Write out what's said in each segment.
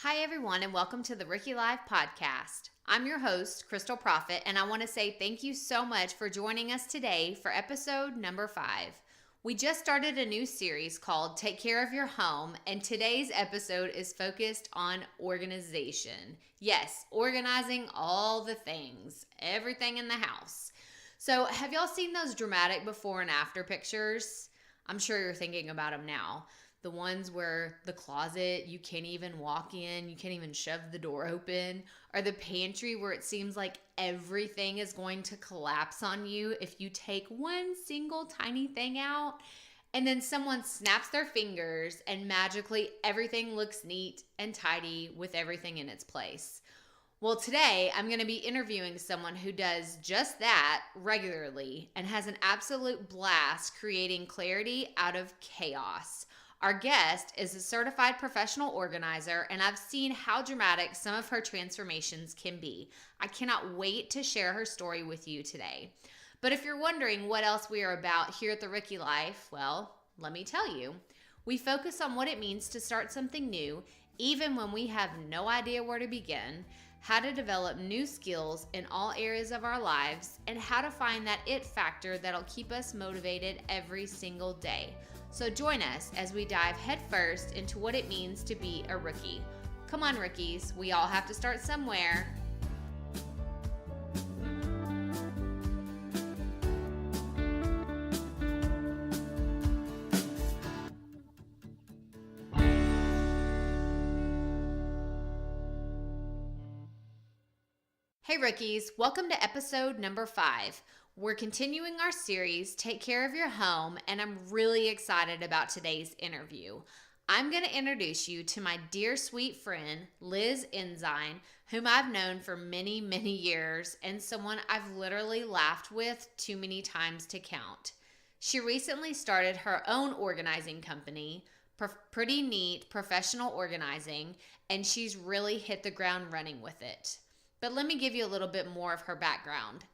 Hi, everyone, and welcome to the Rookie Life podcast. I'm your host, Crystal Prophet, and I want to say thank you so much for joining us today for episode number 5. We just started a new series called Take Care of Your Home, and today's episode is focused on organization. Yes, organizing all the things, everything in the house. So, have y'all seen those dramatic before and after pictures? I'm sure you're thinking about them now. The ones where the closet, you can't even walk in, you can't even shove the door open, or the pantry where it seems like everything is going to collapse on you if you take one single tiny thing out. And then someone snaps their fingers and magically everything looks neat and tidy with everything in its place. Well, today I'm going to be interviewing someone who does just that regularly and has an absolute blast creating clarity out of chaos. Our guest is a certified professional organizer, and I've seen how dramatic some of her transformations can be. I cannot wait to share her story with you today. But if you're wondering what else we are about here at the Rookie Life, well, let me tell you. We focus on what it means to start something new, even when we have no idea where to begin, how to develop new skills in all areas of our lives, and how to find that it factor that'll keep us motivated every single day. So join us as we dive headfirst into what it means to be a rookie. Come on, rookies, we all have to start somewhere. Hey rookies, welcome to episode number 5. We're continuing our series, Take Care of Your Home, and I'm really excited about today's interview. I'm going to introduce you to my dear sweet friend, Liz Ensign, whom I've known for many, many years, and someone I've literally laughed with too many times to count. She recently started her own organizing company, Pretty Neat Professional Organizing, and she's really hit the ground running with it. But let me give you a little bit more of her background.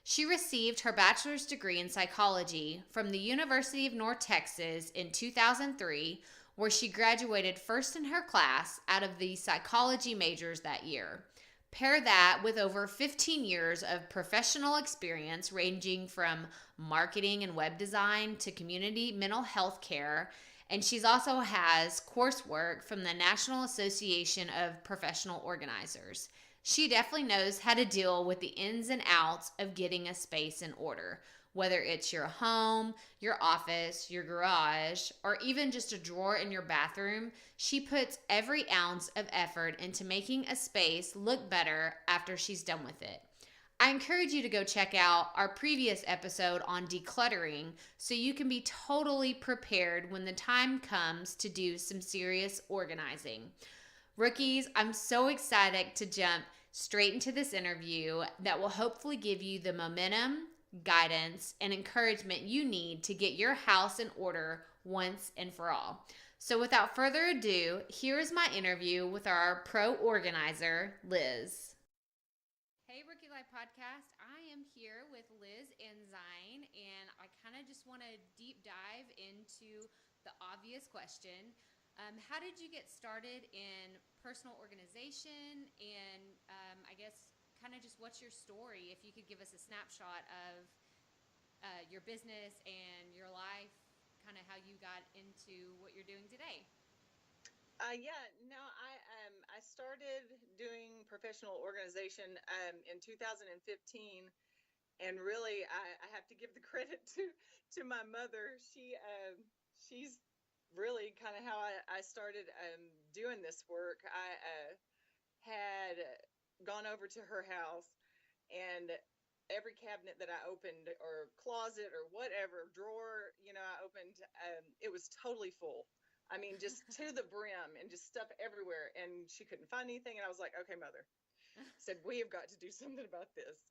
She received her bachelor's degree in psychology from the University of North Texas in 2003, where she graduated first in her class out of the psychology majors that year. Pair that with over 15 years of professional experience ranging from marketing and web design to community mental health care, and she also has coursework from the National Association of Professional Organizers. She definitely knows how to deal with the ins and outs of getting a space in order, whether it's your home, your office, your garage, or even just a drawer in your bathroom. She puts every ounce of effort into making a space look better after she's done with it. I encourage you to go check out our previous episode on decluttering so you can be totally prepared when the time comes to do some serious organizing. Rookies, I'm so excited to jump straight into this interview that will hopefully give you the momentum, guidance, and encouragement you need to get your house in order once and for all. So without further ado, here is my interview with our pro organizer, Liz. Hey, Rookie Life Podcast. I am here with Liz Ensign, and I kind of just want to deep dive into the obvious question. How did you get started in personal organization? And I guess kind of just what's your story? If you could give us a snapshot of your business and your life, kind of how you got into what you're doing today. I started doing professional organization in 2015, and really I have to give the credit to my mother. She's really kind of how I started doing this work. I had gone over to her house, and every cabinet that I opened, or closet, or whatever drawer, I opened, it was totally full. I mean, just to the brim, and just stuff everywhere. And she couldn't find anything. And I was like, okay, mother, said, we have got to do something about this,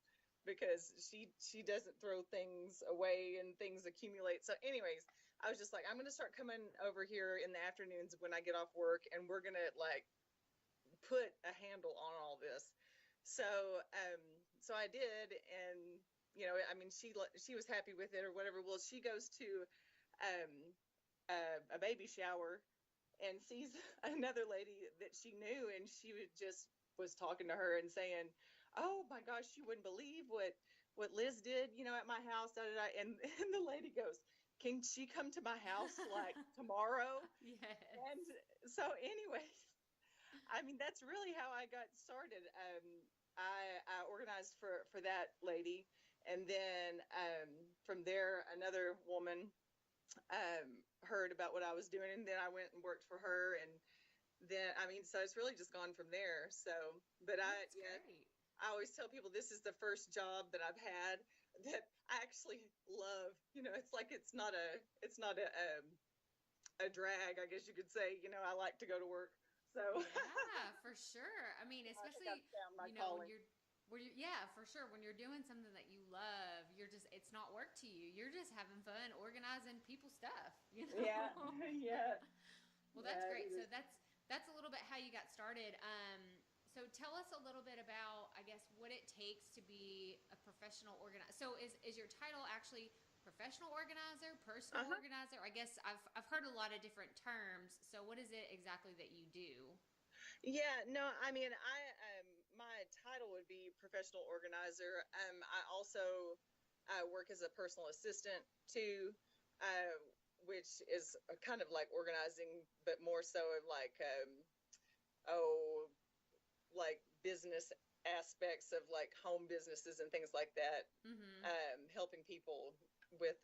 because she doesn't throw things away and things accumulate. So anyways, I was just like, I'm going to start coming over here in the afternoons when I get off work, and we're going to like put a handle on all this. So, so I did. And, I mean, she was happy with it or whatever. Well, she goes to, a baby shower and sees another lady that she knew, and she would just was talking to her and saying, "Oh my gosh, you wouldn't believe what Liz did, at my house." Da, da, da. And the lady goes, "Can she come to my house like tomorrow?" And Yes. so, anyways, I mean, that's really how I got started. I organized for that lady, and then from there, another woman heard about what I was doing, and then I went and worked for her, and then I mean, so it's really just gone from there. So, but That's yeah, great. I always tell people this is the first job that I've had that I actually love. It's like it's not a drag, I guess you could say. I like to go to work. So Yeah, for sure. I mean, I think I've especially, found my when calling. yeah, for sure. When you're doing something that you love, it's not work to you. You're just having fun organizing people's stuff, Yeah, yeah, Well, that's yeah. great. It So is. that's a little bit how you got started. So tell us a little bit about, I guess, what it takes to be a professional organizer. So is your title actually professional organizer, personal Uh-huh. organizer? I guess I've heard a lot of different terms. So what is it exactly that you do? Yeah, no, I mean, my title would be professional organizer. I also work as a personal assistant too, uh, which is kind of like organizing, but more so of like oh, like business aspects of like home businesses and things like that. Mm-hmm. Helping people with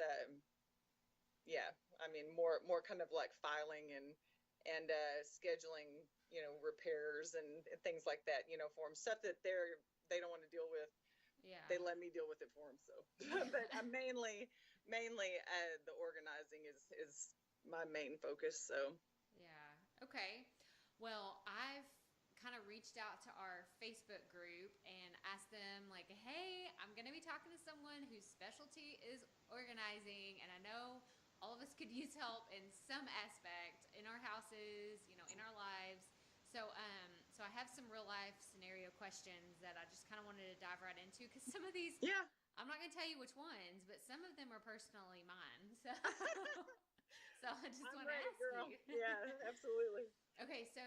yeah, I mean, more kind of like filing and scheduling, repairs and things like that, for them, stuff that they don't want to deal with. Yeah. They let me deal with it for them. So Yeah. but I'm mainly the organizing is my main focus. So Yeah. Okay. Well, I've kind of reached out to our Facebook group and asked them, like, hey, I'm going to be talking to someone whose specialty is organizing, and I know all of us could use help in some aspect in our houses, in our lives. So I have some real life scenario questions that I just kind of wanted to dive right into because some of these, yeah. I'm not going to tell you which ones, but some of them are personally mine. So, so I just I'm want to ready, ask girl. you. Yeah, absolutely. Okay, so,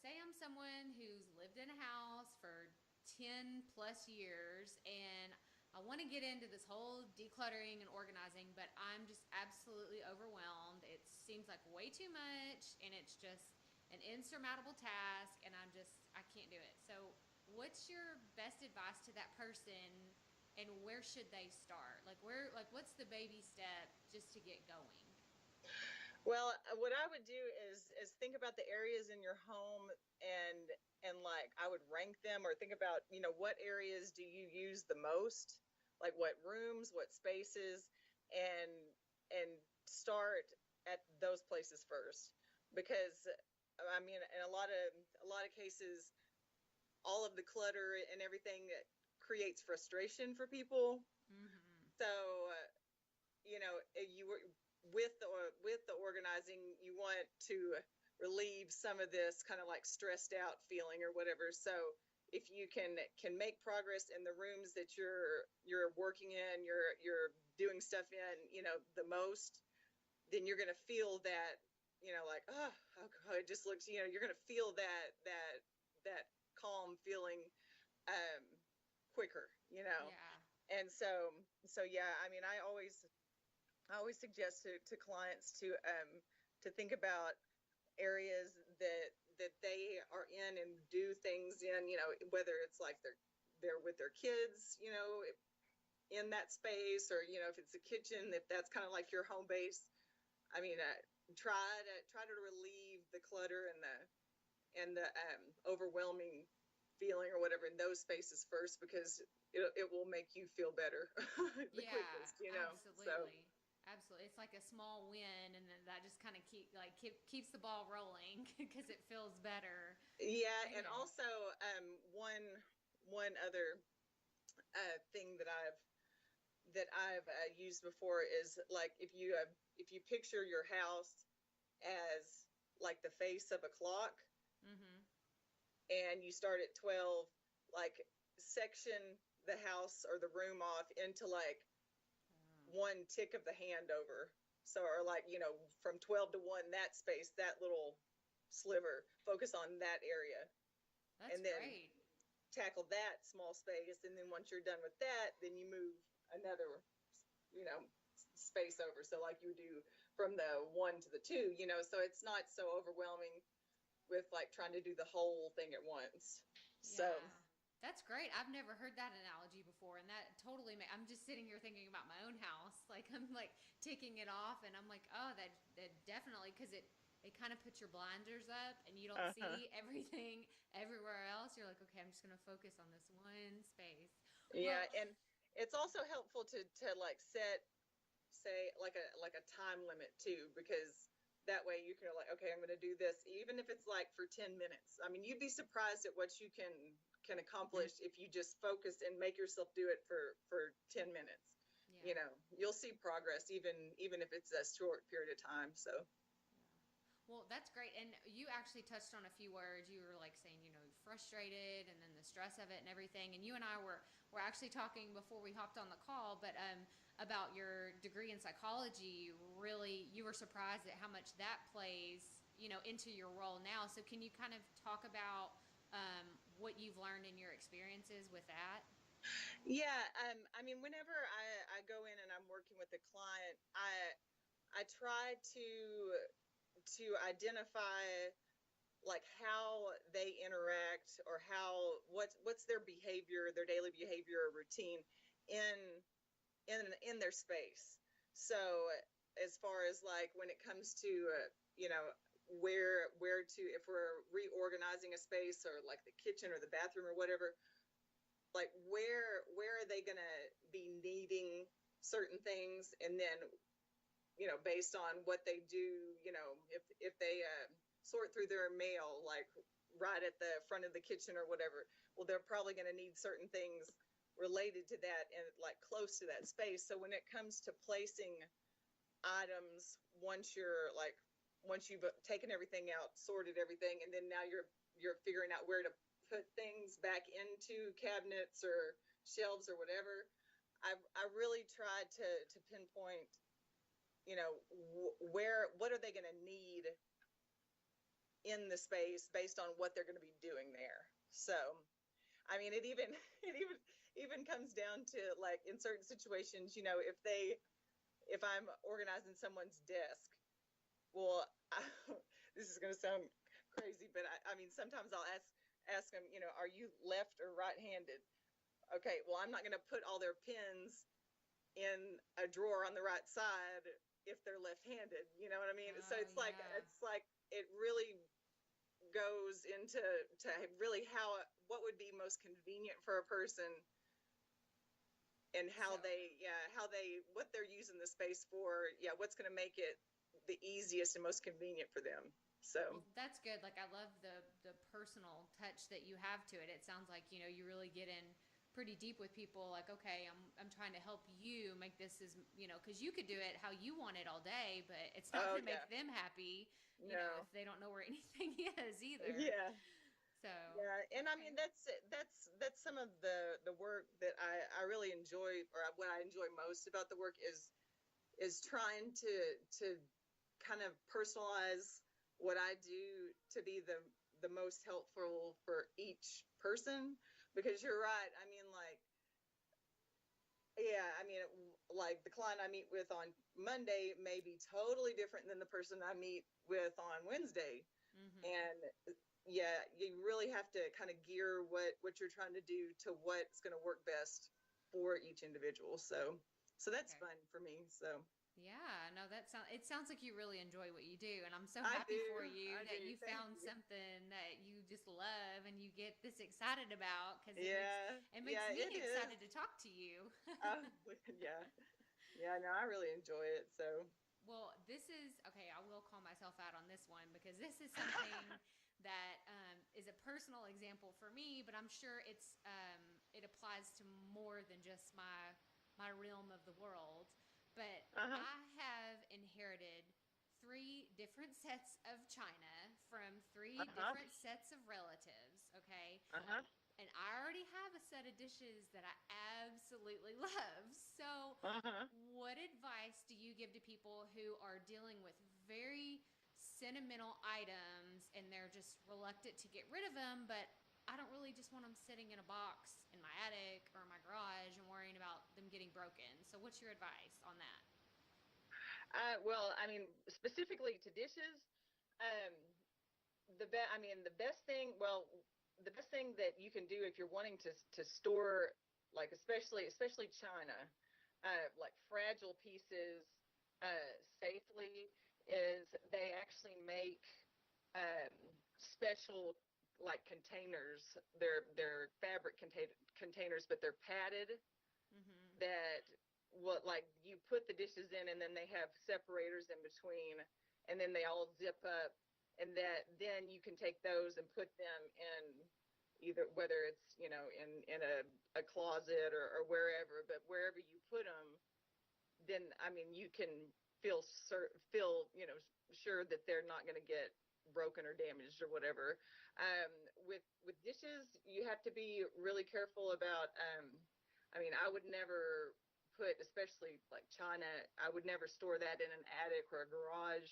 say I'm someone who's lived in a house for 10 plus years and I want to get into this whole decluttering and organizing, but I'm just absolutely overwhelmed. It seems like way too much and it's just an insurmountable task and I can't do it. So, what's your best advice to that person and where should they start? What's the baby step just to get going? Well, what I would do is think about the areas in your home and like I would rank them or think about, what areas do you use the most? Like what rooms, what spaces, and and start at those places first. Because I mean, in a lot of cases, all of the clutter and everything creates frustration for people. Mm-hmm. So you were with the organizing, you want to relieve some of this kind of like stressed out feeling or whatever. So if you can make progress in the rooms that you're working in, you're doing stuff in, the most, then you're going to feel that, like, oh God, it just looks, you're going to feel that calm feeling um quicker. Yeah. And so yeah, I mean, I always suggest to clients to think about areas that they are in and do things in, whether it's like they're with their kids, in that space, or if it's a kitchen, if that's kind of like your home base. I mean, try to relieve the clutter and the overwhelming feeling or whatever in those spaces first, because it will make you feel better the Yeah, quickest. So absolutely. Absolutely. It's like a small win and then that just kind of keeps the ball rolling because it feels better. yeah, and Yeah. also one other thing that I've used before is like if you picture your house as like the face of a clock, Mhm. and you start at 12, like section the house or the room off into like Oh. one tick of the hand over. So, or like, from 12 to 1, that space, that little sliver, focus on that area, That's and then great. tackle that small space. And then once you're done with that, then you move another, you know, space over. So like you do from the one to the two, so it's not so overwhelming with like trying to do the whole thing at once. So, Yeah. That's great. I've never heard that analogy before, and that totally I'm just sitting here thinking about my own house. Like I'm like ticking it off, and I'm like, oh, that definitely because it kind of puts your blinders up, and you don't uh-huh. see everything everywhere else. You're like, okay, I'm just gonna focus on this one space. Yeah, Well, and it's also helpful to like set, say, like a time limit too, because that way you can like, okay, I'm going to do this even if it's like for 10 minutes. I mean, you'd be surprised at what you can accomplish if you just focus and make yourself do it for 10 minutes. yeah. You'll see progress even if it's a short period of time. So, Yeah. Well, that's great. And you actually touched on a few words. You were like saying, frustrated and then the stress of it and everything. And you and I were actually talking before we hopped on the call, but about your degree in psychology. Really, you were surprised at how much that plays, into your role now. So can you kind of talk about what you've learned in your experiences with that? yeah, I mean, whenever I go in and I'm working with a client, I try to identify like how they interact, or what's their behavior, their daily behavior or routine in in their space. So as far as like when it comes to where to, if we're reorganizing a space or like the kitchen or the bathroom or whatever, like where are they going to be needing certain things, and then based on what they do, if they sort through their mail, like right at the front of the kitchen or whatever, well, they're probably going to need certain things related to that and like close to that space. So when it comes to placing items, once you've taken everything out, sorted everything, and then now you're figuring out where to put things back into cabinets or shelves or whatever. I really tried to pinpoint, what are they going to need in the space based on what they're going to be doing there. So, I mean, it even it even comes down to like in certain situations, if I'm organizing someone's desk, well, this is going to sound crazy, but I mean, sometimes I'll ask them, are you left or right-handed? Okay, well, I'm not going to put all their pens in a drawer on the right side if they're left-handed. You know what I mean? So Oh yeah. it's like it really goes into to really what would be most convenient for a person, and So how they what they're using the space for. Yeah, what's going to make it the easiest and most convenient for them. So, well, that's good. Like I love the personal touch that you have to it. It sounds like, you really get in pretty deep with people like, okay, I'm trying to help you make this as, cuz you could do it how you want it all day, but it's not oh going to yeah, make them happy, no, if they don't know where anything is either. yeah. So, Yeah, and I mean okay. that's some of the work that I really enjoy, or what I enjoy most about the work is trying to kind of personalize what I do to be the most helpful for each person. Because you're right. I mean, like, yeah, I mean, like the client I meet with on Monday may be totally different than the person I meet with on Wednesday. Mhm. And yeah, you really have to kind of gear what you're trying to do to what's going to work best for each individual. So that's Okay. fun for me. So Yeah, no, it sounds like you really enjoy what you do, and I'm so I happy for do. you I that do. you Thank found you. something that you just love and you get this excited about because Yeah. it makes Yeah, me it is. excited to talk to you. Oh, yeah. Yeah, no, I really enjoy it. So, Well, this is okay. I will call myself out on this one because this is something that is a personal example for me, but I'm sure it applies to more than just my realm of the world. But uh-huh. I have inherited three different sets of china from three Uh-huh. different sets of relatives. Okay, Uh-huh. and I already have a set of dishes that I absolutely love. So, Uh-huh. what advice do you give to people who are dealing with very sentimental items and they're just reluctant to get rid of them, but I don't really just want them sitting in a box in my attic or my garage and worrying about them getting broken. So what's your advice on that? Well, I mean, specifically to dishes, um, the best thing, the best thing that you can do if you're wanting to store, like especially china, like fragile pieces, safely, is they actually make um, special like containers. They're fabric containers, but they're padded, Mm-hmm. that what like you put the dishes in and then they have separators in between, and then they all zip up, and that then you can take those and put them in either, whether it's in a closet or wherever, but wherever you put them, then I mean you can feel sure that they're not going to get broken or damaged or whatever. With dishes, you have to be really careful about. I mean, I would never put, especially like china, I would never store that in an attic or a garage,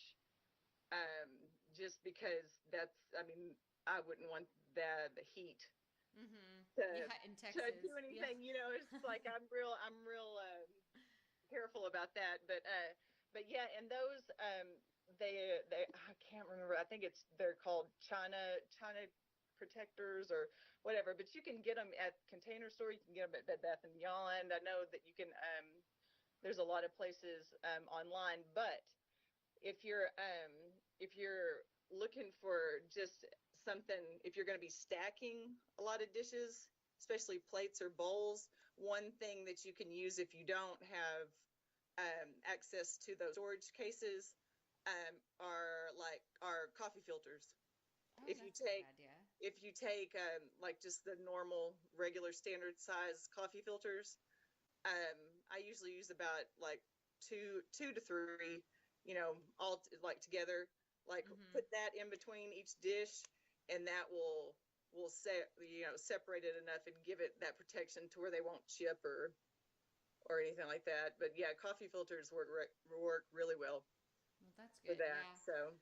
just because that's. I mean, I wouldn't want the heat Mm-hmm. to Yeah, in do Texas. Yeah. anything. It's like I'm real careful about that. But yeah, and those they I can't remember. I think they're called China protectors or whatever. But you can get them at Container Store. You can get them at Bed Bath and Beyond. I know that you can. There's a lot of places online, but if you're um, if you're looking for just something, if you're going to be stacking a lot of dishes, especially plates or bowls, one thing that you can use if you don't have access to those storage cases, are coffee filters. Oh, If you that's a good take idea. if you take like just the normal regular standard size coffee filters, I usually use about like two to three, all like together. Like Mm-hmm. put that in between each dish, and that will separate it enough and give it that protection to where they won't chip or anything like that. But yeah, coffee filters work really well Well, that's for good. that. Yeah. So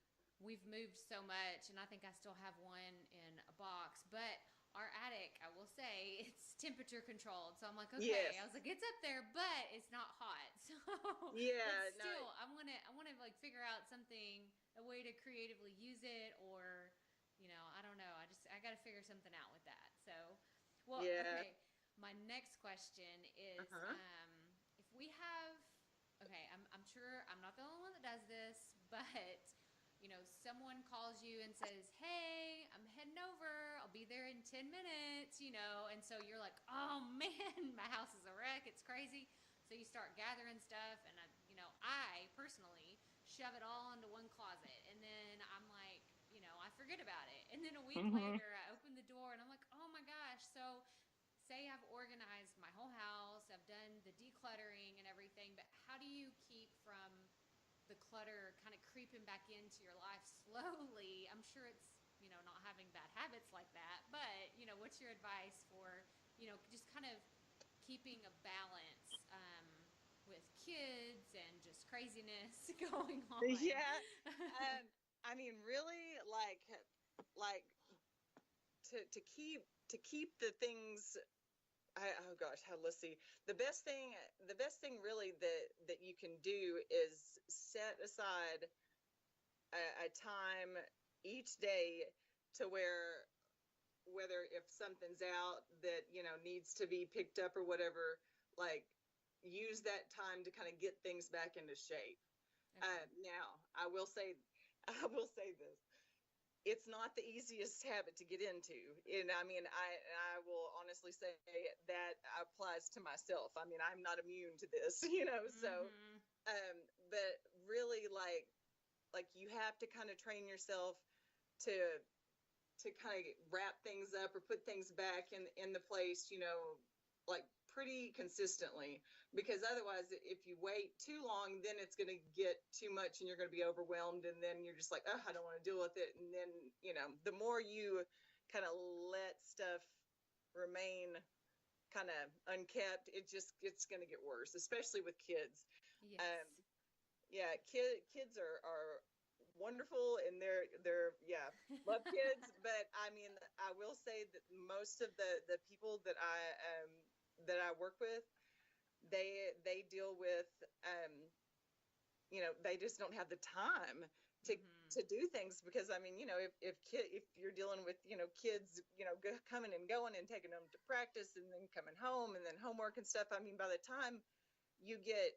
We've moved so much, and I think I still have one in a box. But our attic, I will say, it's temperature controlled. So I'm like, okay. I was yes, like, it's up there, but it's not hot. But yeah, no, still, I want to like figure out something, a way to creatively use it, or, I don't know. I got to figure something out with that. So, well, yeah, okay. My next question uh is, huh, if we have, okay, I'm sure I'm not the only one that does this, but someone calls you and says, "Hey, I'm heading over. I'll be there in 10 minutes," and so you're like, "Oh man, my house is a wreck. It's crazy." So you start gathering stuff, and I personally shove it all into one closet, and then I'm like, I forget about it, and then a week hmm later, I open the door, and I'm like, "Oh my gosh!" So say I've organized my whole house, I've done the decluttering and everything, but how do you keep from the clutter kind of creeping back into your life slowly? I'm sure it's, not having bad habits like that, but, what's your advice for, just kind of keeping a balance with kids and just craziness going on? yeah. I mean, really, like to keep the things. Oh gosh, let's see. The best thing really that you can do is set aside a time each day to where, whether if something's out that needs to be picked up or whatever, like use that time to kind of get things back into shape. Okay. Now, I will say this: it's not the easiest habit to get into. And I mean, I will honestly say that applies to myself. I mean, I'm not immune to this, so Mm-hmm. but really, like you have to kind of train yourself to kind of wrap things up or put things back in the place, like pretty consistently, because otherwise if you wait too long, then it's going to get too much and you're going to be overwhelmed, and then you're just like, oh, I don't want to deal with it. And then the more you kind of let stuff remain kind of unkept, it's going to get worse, especially with kids. um Yes. yeah, kids are wonderful, and they're yeah, love kids. But I mean, I will say that most of the people that I work with, they deal with they just don't have the time to Mm-hmm. to do things, because I mean, if you're dealing with kids, coming and going and taking them to practice and then coming home and then homework and stuff. I mean, by the time you get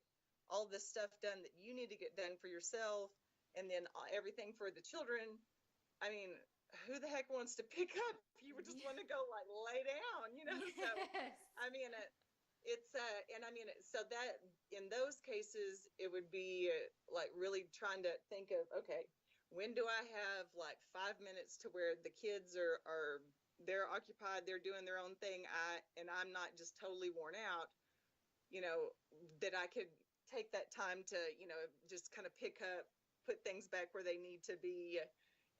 all this stuff done that you need to get done for yourself, and then everything for the children, I mean, who the heck wants to pick up? You would just Yeah. want to go like lay down. So Yes. I mean, it's and I mean, so that in those cases, it would be like really trying to think of, okay, when do I have like 5 minutes to where the kids are they're occupied, they're doing their own thing, and I'm not just totally worn out, you know, that I could take that time to, just kind of pick up, put things back where they need to be,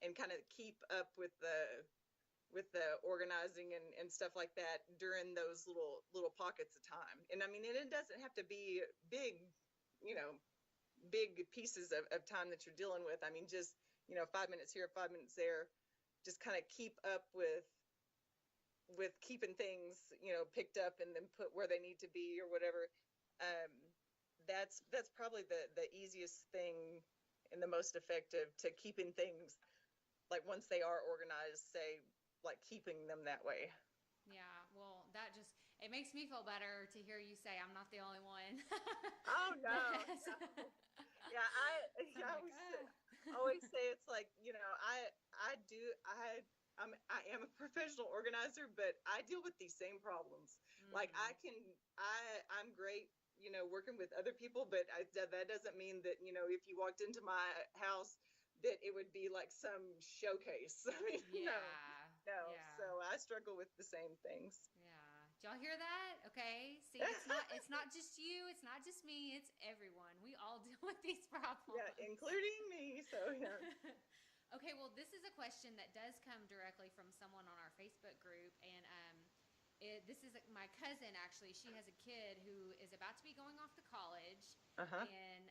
and kind of keep up with the organizing and stuff like that during those little pockets of time. And I mean, and it doesn't have to be big, you know, big pieces of time that you're dealing with. I mean, just 5 minutes here, 5 minutes there, just kind of keep up with keeping things picked up and then put where they need to be or whatever. um that's probably the easiest thing and the most effective to keeping things, like once they are organized, say, like keeping them that way. Yeah, well, that just it makes me feel better to hear you say I'm not the only one. Oh no, That no. Yeah, I so I'm I like, always ah. always say it's like, I am a professional organizer, but I deal with these same problems. Like Mm-hmm. I'm great, working with other people, but that doesn't mean that, if you walked into my house, that it would be like some showcase. I mean, no, Yeah, no. yeah, So I struggle with the same things. yeah. Did y'all hear that? Okay. See, it's not just you. It's not just me. It's everyone. We all deal with these Yeah, problems. including me. So yeah. Okay, well, this is a question that does come directly from someone on our Facebook group, and this is my cousin. Actually, she has a kid who is about to be going off to college, Uh-huh. and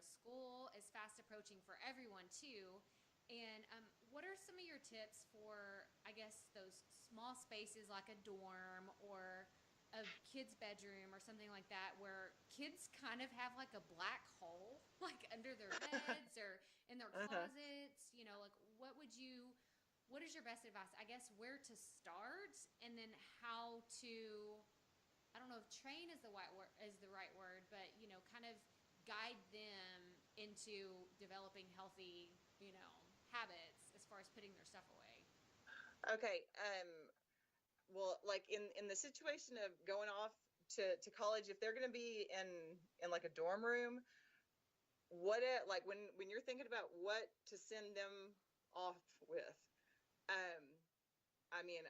school is fast approaching for everyone too. And what are some of your tips for, I guess, those small spaces like a dorm or a kid's bedroom or something like that, where kids kind of have like a black hole, like under their beds or in their Uh-huh. closets? Like what is your best advice? I guess where to start, and then how to, I don't know if train is the right word, but kind of guide them into developing healthy, habits as far as putting their stuff away. Okay. Well, like in the situation of going off to college, if they're going to be in like a dorm room, like when you're thinking about what to send them off with, um I mean,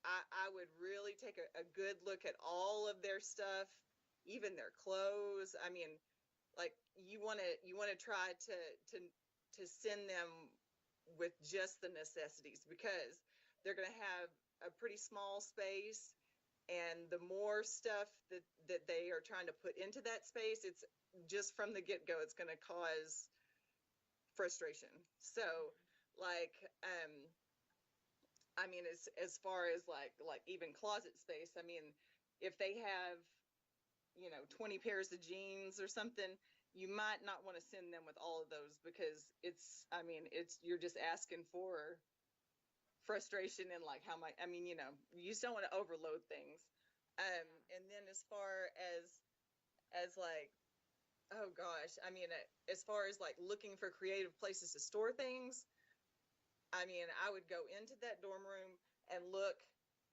I would really take a good look at all of their stuff, even their clothes. I mean, like you want to try to send them with just the necessities, because they're going to have a pretty small space, and the more stuff that they are trying to put into that space, it's just from the get-go, it's going to cause frustration. So like, I mean, as far as like even closet space, I mean, if they have 20 pairs of jeans or something, you might not want to send them with all of those, because I mean, you're just asking for frustration, and like how much, I mean, you just don't want to overload things. Yeah. And then as far as like, oh gosh, I mean, as far as like looking for creative places to store things, I mean, I would go into that dorm room and look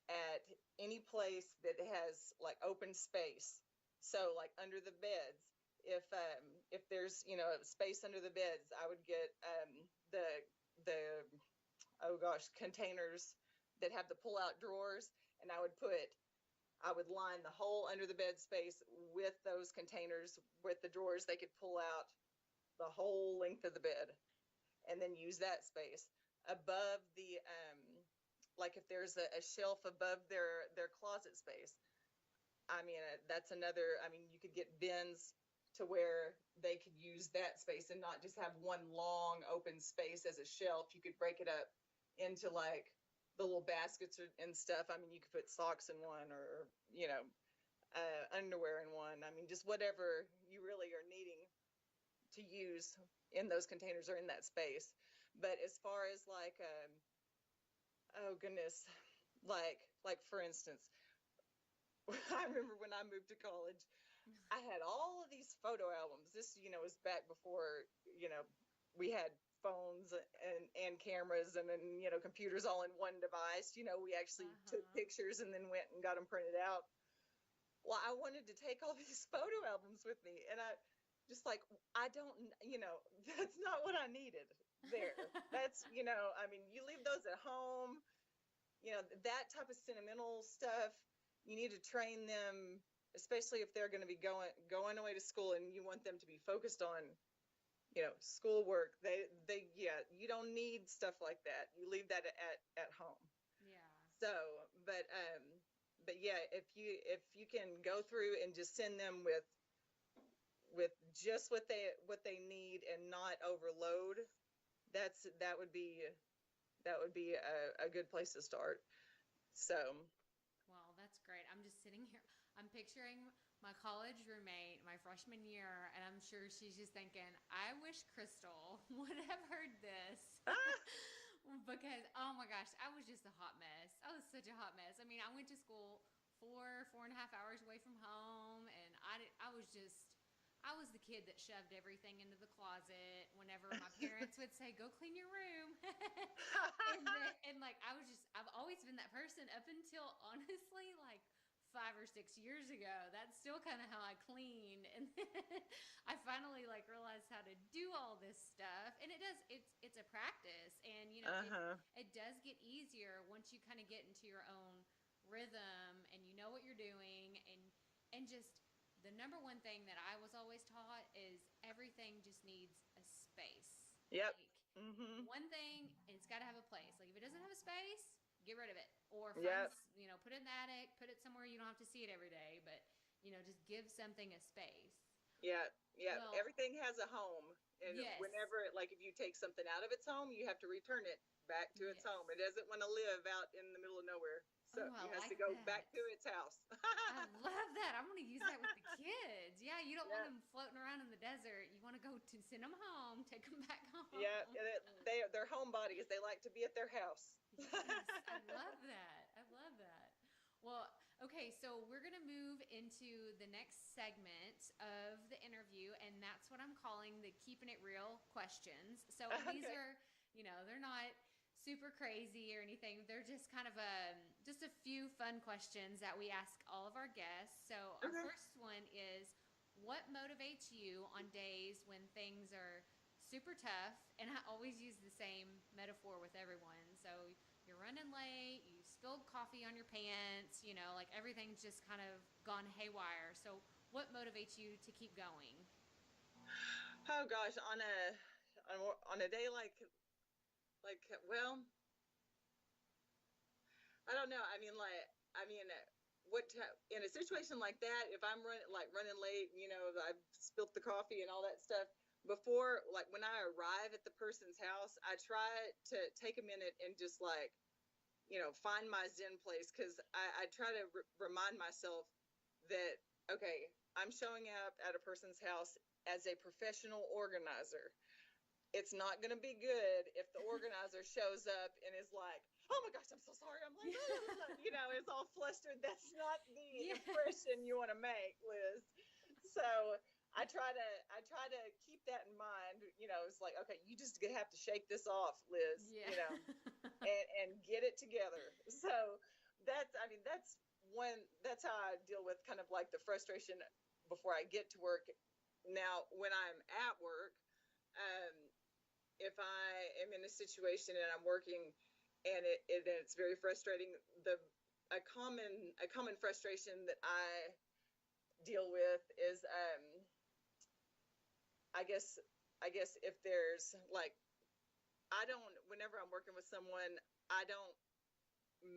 at any place that has like open space. So like under the beds, if there's space under the beds, I would get the oh gosh, containers that have the pull out drawers, and I would line the whole under the bed space with those containers with the drawers they could pull out the whole length of the bed, and then use that space above the like if there's a shelf above their closet space. I mean, that's another, I mean, you could get bins to where they could use that space and not just have one long open space as a shelf. You could break it up into like the little baskets and stuff. I mean, you could put socks in one, or underwear in one. I mean, just whatever you really are needing to use in those containers or in that space. But as far as like, oh goodness, like for instance, I remember when I moved to college, I had all of these photo albums. This, was back before, we had phones and cameras and then, computers all in one device. We actually took Uh-huh. pictures and then went and got them printed out. Well, I wanted to take all these photo albums with me, and I just like, I don't, that's not what I needed there. That's, I mean, you leave those at home, that type of sentimental stuff. You need to train them, especially if they're going to be going away to school and you want them to be focused on, schoolwork. Yeah, you don't need stuff like that. You leave that at home. Yeah. So, but yeah, if you can go through and just send them with just what they need and not overload, that would be a good place to start. So, Well, that's great. I'm just sitting here. I'm picturing my college roommate my freshman year, and I'm sure she's just thinking, I wish Crystal would have heard this. ah, Because, oh my gosh, I was just a hot mess. I was such a hot mess. I mean, I went to school 4.5 hours away from home, and I was just. I was the kid that shoved everything into the closet whenever my parents would say, "Go clean your room." And like I've always been that person up until honestly like 5 or 6 years ago. That's still kind of how I clean, and then I finally like realized how to do all this stuff. And it's a practice, and uh-huh, it does get easier once you kind of get into your own rhythm and you know what you're doing, and just the number one thing that I was always taught is everything just needs a space. yep, Like mm-hmm, one thing, it's got to have a place. Like if it doesn't have a space, get rid of it, or find yep, put it in the attic, put it somewhere you don't have to see it every day, but just give something a space. yep, yep. Well, Everything has a home, and yes, whenever, like, if you take something out of its home, you have to return it back to its yes. home. It doesn't want to live out in the middle of nowhere, so Oh, it I has to like go back that. to its house. I love that. I'm going to use that with the kids. Yeah, you don't want Yeah, them floating around in the desert. You want to go to send them home, take them back home. yeah. They're homebodies. They like to be at their house. Yes, I love that. I love that. Well, okay, so we're going to move into the next segment of the interview, and that's what I'm calling the keeping it real questions. So, and these Okay. are, they're not super crazy or anything. They're just kind of just a few fun questions that we ask all of our guests. So, our Okay. first one is, what motivates you on days when things are super tough? And I always use the same metaphor with everyone. So, you're running late, you spilled coffee on your pants, like everything's just kind of gone haywire. So, what motivates you to keep going? Oh gosh, on a day like well, I don't know. What in a situation like that, if I'm running late, I've spilt the coffee and all that stuff. Before, like when I arrive at the person's house, I try to take a minute and just like, find my Zen place, because I try to remind myself that, okay, I'm showing up at a person's house as a professional organizer. It's not going to be good if the organizer shows up and is like, "Oh my gosh, I'm so sorry." I'm like, Yeah. blah, blah, blah. It's all flustered. That's not the Yes. impression you want to make, Liz. So I try to keep that in mind. It's like, okay, you just have to shake this off, Liz. Yeah. And get it together. So that's how I deal with kind of like the frustration before I get to work. Now, when I'm at work, um, if I am in a situation and I'm working and it's very frustrating, the a common frustration that I deal with is, I guess I guess if there's like, I don't whenever I'm working with someone, I don't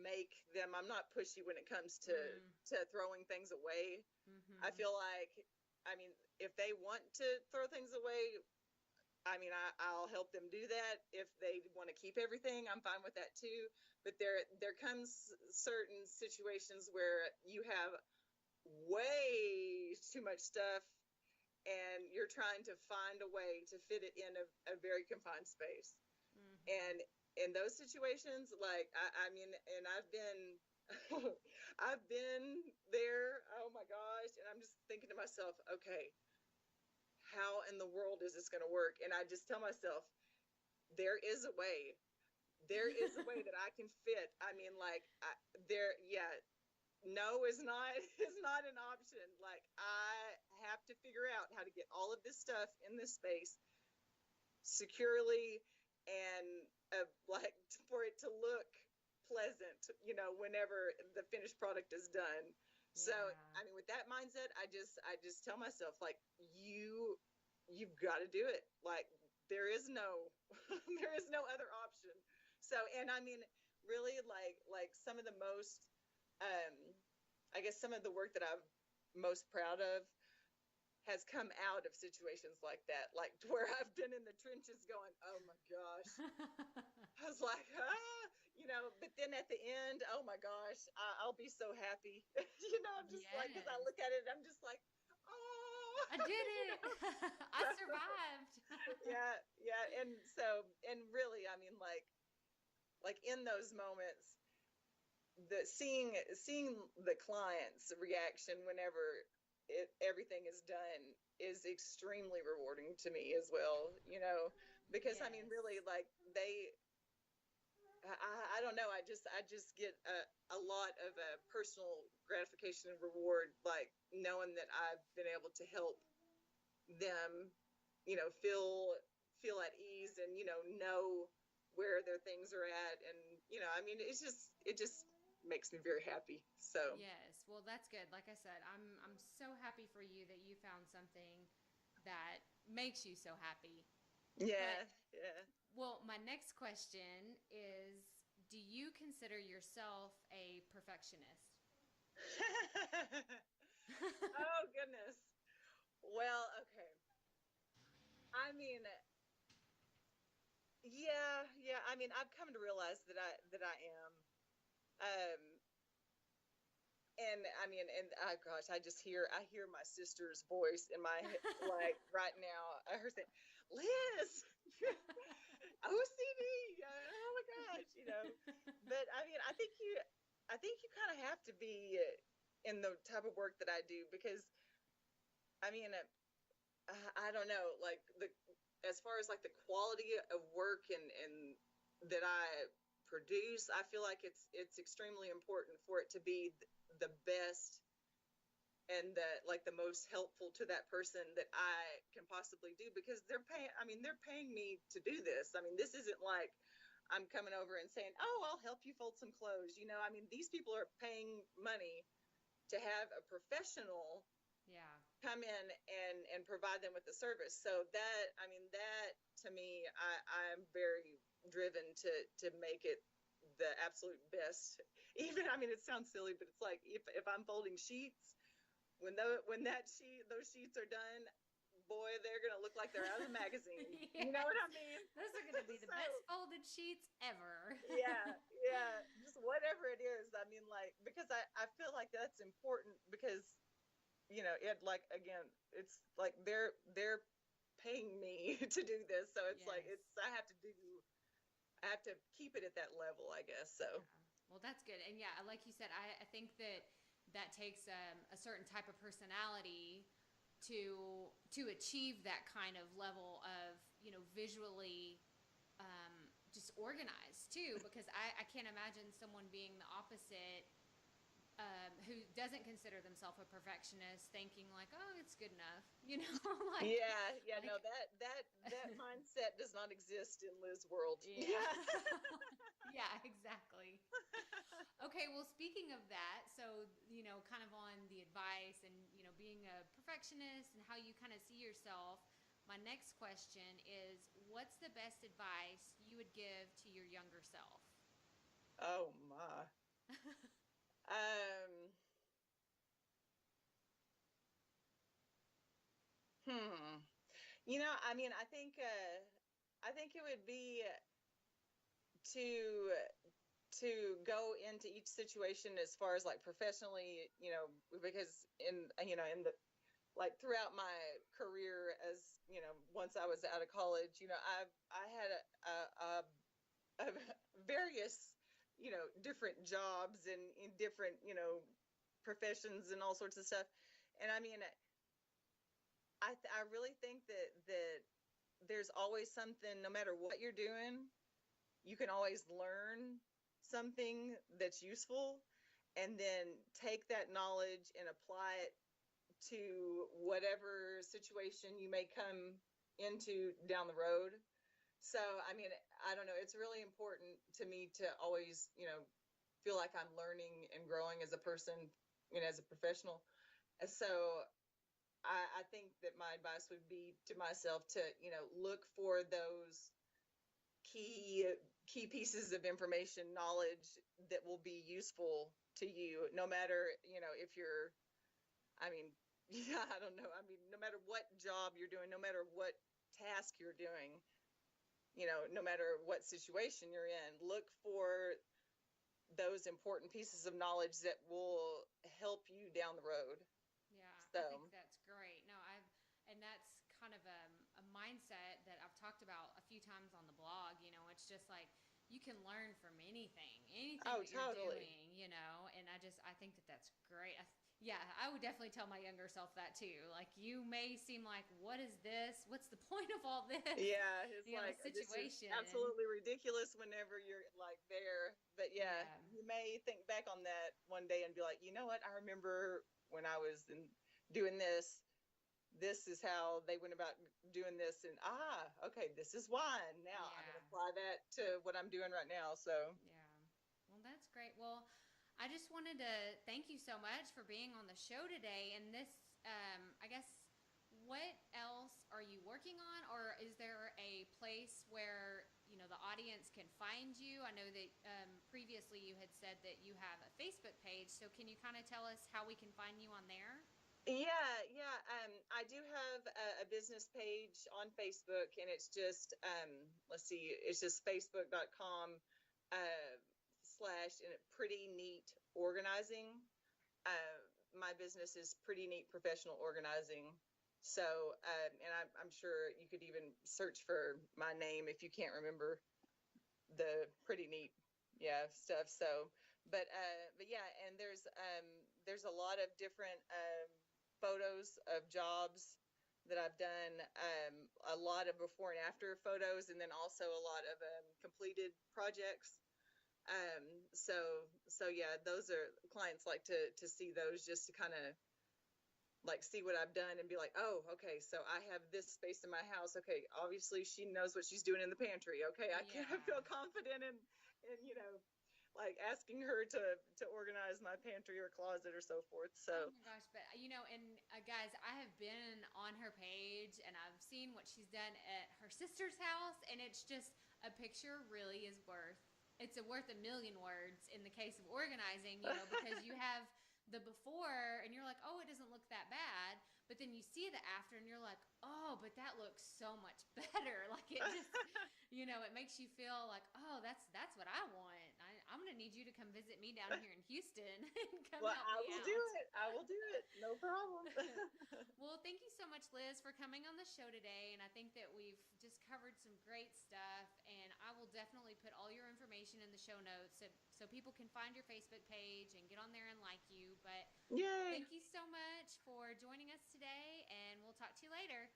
make them I'm not pushy when it comes to Mm, throwing things away. I mm-hmm. feel like I mean, if they want to throw things away, I mean, I'll help them do that. If they want to keep everything, I'm fine with that too. But there comes certain situations where you have way too much stuff and you're trying to find a way to fit it in a very confined space. Mm-hmm. And in those situations, like I mean, and I've been I've been there. Oh my gosh. And I'm just thinking to myself, okay, how in the world is this going to work? And I just tell myself, there is a way. There is a way that I can fit. I mean, like there, yeah. No is not is not an option. Like I have to figure out how to get all of this stuff in this space securely and like for it to look pleasant, whenever the finished product is done. So Yeah. I mean, with that mindset, I just tell myself, like, you've got to do it. Like there is no there is no other option. So, and I mean, really, like some of the most I guess some of the work that I'm most proud of has come out of situations like that, like where I've been in the trenches going, oh my gosh. I was like, but then at the end, oh my gosh, I'll be so happy. I'm just like, because I Yes. look at it, I'm just like, oh, I did you it. I know. survived. Yeah, yeah. And so, and really, I mean, like in those moments, seeing the client's reaction whenever everything is done is extremely rewarding to me as well, because I mean, really, Yes. like I don't know, I just get a lot of personal gratification and reward, like knowing that I've been able to help them, feel at ease and know where their things are at, and I mean, it just makes me very happy. So Yes. Well, that's good. Like I said, I'm so happy for you that you found something that makes you so happy. But yeah, yeah. well, my next question is, do you consider yourself a perfectionist? Oh goodness. Well, okay. I mean, yeah. I mean, I've come to realize that I am. And I mean, and oh gosh, I hear my sister's voice in my head, like right now. I heard saying, "Liz, OCD." Oh my gosh, But I mean, I think you kind of have to be in the type of work that I do, because I mean, I don't know, like as far as like the quality of work and that I produce, I feel like it's extremely important for it to be the best and the most helpful to that person that I can possibly do, because they're paying me to do this. I mean, this isn't like I'm coming over and saying, "Oh, I'll help you fold some clothes." I mean, these people are paying money to have a professional Yeah. come in and provide them with the service. So that, I mean, that to me, I'm very driven to make it the absolute best. Even, I mean, it sounds silly, but it's like if I'm folding sheets, when those sheets are done, boy, they're gonna look like they're out of the magazine. You know Yes. what I mean? Those are going to be the So best folded sheets ever. yeah, yeah, just whatever it is. I mean, like, because I feel like that's important, because it, like, again, it's like they're paying me to do this, so it's like Yes. I have to keep it at that level, I guess. Yeah. So Well, that's good. And yeah, like you said, I think that that takes a certain type of personality to achieve that kind of level of, visually just organized too, because I can't imagine someone being the opposite, who doesn't consider themselves a perfectionist, thinking like, oh, it's good enough, like, yeah, yeah, no, like, that mindset does not exist in Liz's world. yeah, Yeah. yeah, exactly. Okay, well, speaking of that, so, kind of on the advice and, being a perfectionist and how you kind of see yourself, my next question is, what's the best advice you would give to your younger self? Oh my. Um I mean, I think it would be to go into each situation as far as like professionally, because in the like throughout my career, as once I was out of college, I had a various different jobs and in different professions and all sorts of stuff. And I mean, I really think that there's always something, no matter what you're doing, you can always learn something that's useful, and then take that knowledge and apply it to whatever situation you may come into down the road. So, I mean, I don't know. It's really important to me to always, feel like I'm learning and growing as a person, as a professional. And so, I think that my advice would be to myself to, look for those key key pieces of information, knowledge that will be useful to you, no matter, if you're, I mean, yeah, I don't know. I mean, no matter what job you're doing, no matter what task you're doing, no matter what situation you're in, look for those important pieces of knowledge that will help you down the road. Yeah, I think So, that's great. No, and that's kind of a mindset that I've talked about a few times on the blog. It's just like you can learn from anything oh, that you're totally. doing. And I think that that's great. Yeah, I would definitely tell my younger self that too. Like, you may seem like, what is this? What's the point of all this? Yeah, it's like this is Situation. absolutely ridiculous whenever you're like there. But yeah, Yeah. you may think back on that one day and be like, you know what? I remember when I was doing this. This is how they went about doing this, and okay, this is why. Now I'm going to Yeah. apply that to what I'm doing right now. So, Yeah. Well, that's great. Well, I just wanted to thank you so much for being on the show today. And I guess, what else are you working on? Or is there a place where, the audience can find you? I know that previously you had said that you have a Facebook page. So can you kind of tell us how we can find you on there? yeah. I do have a business page on Facebook, and it's just let's see, it's just facebook.com uh, slash and pretty neat organizing. My business is Pretty Neat Professional Organizing. So, and I'm sure you could even search for my name if you can't remember the Pretty Neat, yeah, stuff. So, but yeah, and there's a lot of different photos of jobs that I've done, a lot of before and after photos, and then also a lot of completed projects. So yeah, those are clients like to see those, just to kind of like see what I've done and be like, oh, okay, so I have this space in my house. Okay, obviously she knows what she's doing in the pantry. Okay, I can feel Yeah. confident in like asking her to organize my pantry or closet or so forth. Oh So, my gosh, but and guys, I have been on her page and I've seen what she's done at her sister's house, and it's just, a picture really is worth a million words in the case of organizing, because you have the before and you're like, oh, it doesn't look that bad, but then you see the after and you're like, oh, but that looks so much better. Like, it just, it makes you feel like, oh, that's what I want. I'm gonna need you to come visit me down here in Houston and come well, help I me will do out. it. I will do it. No problem. Well, thank you so much, Liz, for coming on the show today. And I think that we've just covered some great stuff. And I will definitely put all your information in the show notes, so people can find your Facebook page and get on there and like you. But Yay. thank you so much for joining us today, and we'll talk to you later.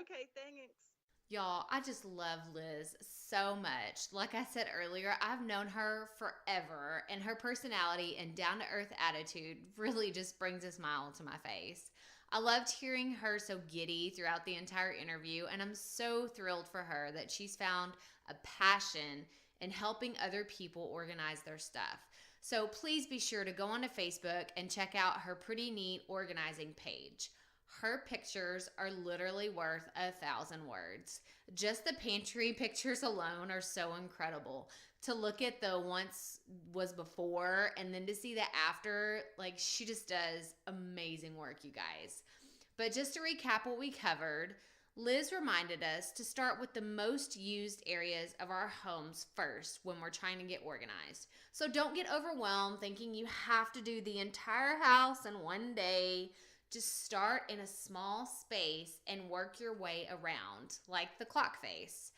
Okay, thanks. Y'all, I just love Liz so much. Like I said earlier, I've known her forever, and her personality and down to earth attitude really just brings a smile to my face. I loved hearing her so giddy throughout the entire interview, and I'm so thrilled for her that she's found a passion in helping other people organize their stuff. So please be sure to go onto Facebook and check out her Pretty Neat organizing page. Her pictures are literally worth 1,000 words. Just the pantry pictures alone are so incredible. To look at the once was before and then to see the after, like, she just does amazing work, you guys. But just to recap what we covered, Liz reminded us to start with the most used areas of our homes first when we're trying to get organized. So don't get overwhelmed thinking you have to do the entire house in one day. Just start in a small space and work your way around, like the clock face.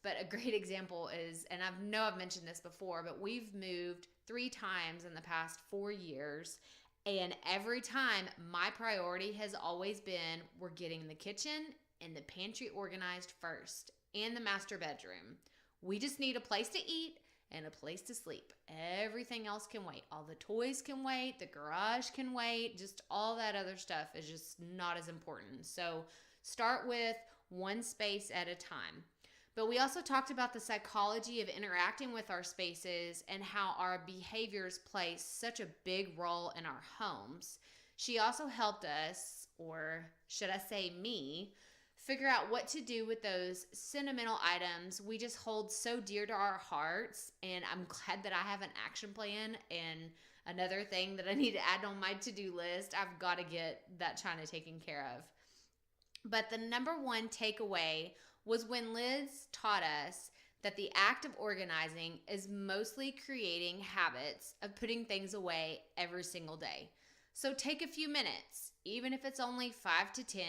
But a great example is, and I know I've mentioned this before, but we've moved 3 times in the past 4 years. And every time, my priority has always been we're getting the kitchen and the pantry organized first, and the master bedroom. We just need a place to eat and a place to sleep. Everything else can wait. All the toys can wait, the garage can wait, just all that other stuff is just not as important. So start with one space at a time. But we also talked about the psychology of interacting with our spaces and how our behaviors play such a big role in our homes. She also helped us, or should I say me, figure out what to do with those sentimental items we just hold so dear to our hearts. And I'm glad that I have an action plan and another thing that I need to add on my to-do list. I've got to get that china taken care of. But the number one takeaway was when Liz taught us that the act of organizing is mostly creating habits of putting things away every single day. So take a few minutes, even if it's only 5 to 10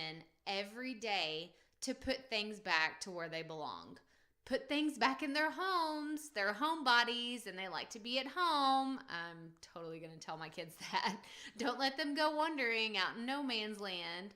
every day, to put things back to where they belong. Put things back in their homes. They're homebodies and they like to be at home. I'm totally going to tell my kids that. Don't let them go wandering out in no man's land.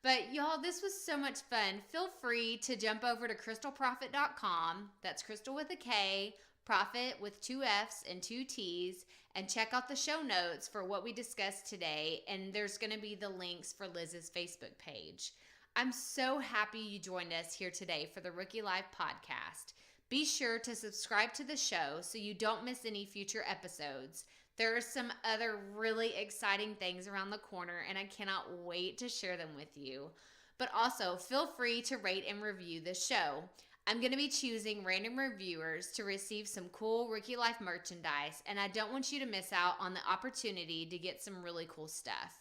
But y'all, this was so much fun. Feel free to jump over to crystalprofit.com. That's Crystal with a K, Profit with 2 F's and 2 T's, and check out the show notes for what we discussed today. And there's going to be the links for Liz's Facebook page. I'm so happy you joined us here today for the Rookie Life podcast. Be sure to subscribe to the show so you don't miss any future episodes. There are some other really exciting things around the corner, and I cannot wait to share them with you. But also, feel free to rate and review the show. I'm going to be choosing random reviewers to receive some cool Rookie Life merchandise, and I don't want you to miss out on the opportunity to get some really cool stuff.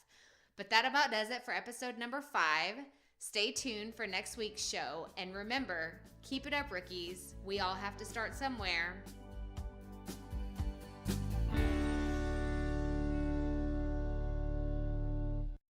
But that about does it for episode number 5. Stay tuned for next week's show, and remember, keep it up, rookies. We all have to start somewhere.